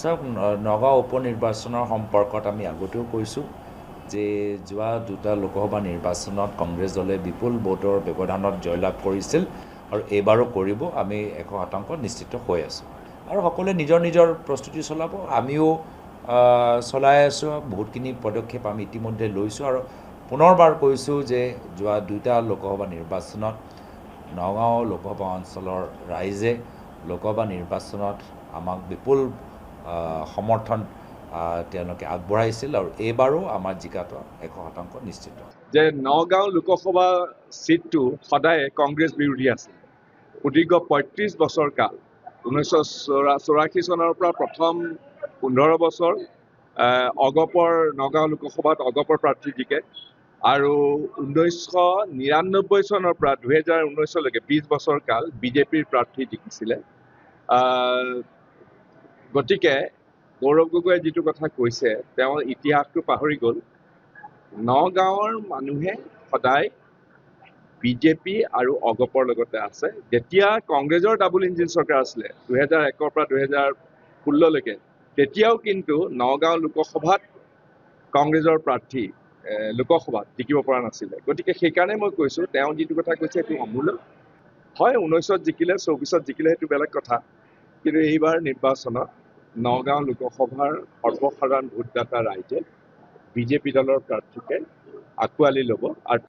চাওক নগাঁও উপনিৰ্বাচনৰ সম্পৰ্কত আমি আগতেও কৈছোঁ যে যোৱা দুটা লোকসভা নিৰ্বাচনত কংগ্ৰেছ দলে বিপুল ভোটৰ ব্যৱধানত জয়লাভ কৰিছিল আৰু এইবাৰো কৰিব। আমি 100% নিশ্চিত হৈ আছোঁ আৰু সকলোৱে নিজৰ নিজৰ প্ৰস্তুতি চলাব। আমিও চলাই আছোঁ। বহুতখিনি পদক্ষেপ আমি ইতিমধ্যে লৈছোঁ আৰু পুনৰবাৰ কৈছোঁ যে যোৱা দুটা লোকসভা নিৰ্বাচনত নগাঁও লোকসভা অঞ্চলৰ ৰাইজে লোকসভা নিৰ্বাচনত আমাক বিপুল সমৰ্থন তেওঁলোকে আগবঢ়াইছিল আৰু এইবাৰো আমাৰ জিকাটো 100% নিশ্চিত। যে নগাঁও লোকসভা সিটটো সদায় কংগ্ৰেছ বিৰোধী আছিল। সুদীৰ্ঘ ৩৫ বছৰ কাল 1984 চনৰ পৰা প্ৰথম 15 বছৰ অগপৰ নগাঁও লোকসভাত অগপৰ প্ৰাৰ্থী জিকে আৰু 1999 চনৰ পৰা 2019লৈকে 20 বছৰ কাল বিজেপিৰ প্ৰাৰ্থী জিকিছিলে। গতিকে গৌৰৱ গগৈয়ে যিটো কথা কৈছে তেওঁৰ ইতিহাসটো পাহৰি গ'ল। নগাঁৱৰ মানুহে সদায় বিজেপি আৰু অগপৰ লগতে আছে। যেতিয়া কংগ্ৰেছৰ ডাবল ইঞ্জিন চৰকাৰ আছিলে 2001 পৰা 2016লৈকে, তেতিয়াও কিন্তু নগাঁও লোকসভাত কংগ্ৰেছৰ প্ৰাৰ্থী লোকসভাত জিকিব পৰা নাছিলে। গতিকে সেইকাৰণে মই কৈছোঁ তেওঁ যিটো কথা কৈছে সেইটো অমূল্য হয়। 19ত জিকিলে 24ত জিকিলে সেইটো বেলেগ কথা, কিন্তু এইবাৰ নিৰ্বাচনত নগাঁও লোকসভাৰ সৰ্বসাধাৰণ ভোটদাতা ৰাইজে বিজেপি দলৰ প্ৰাৰ্থীকে আঁকোৱালি ল'ব আৰু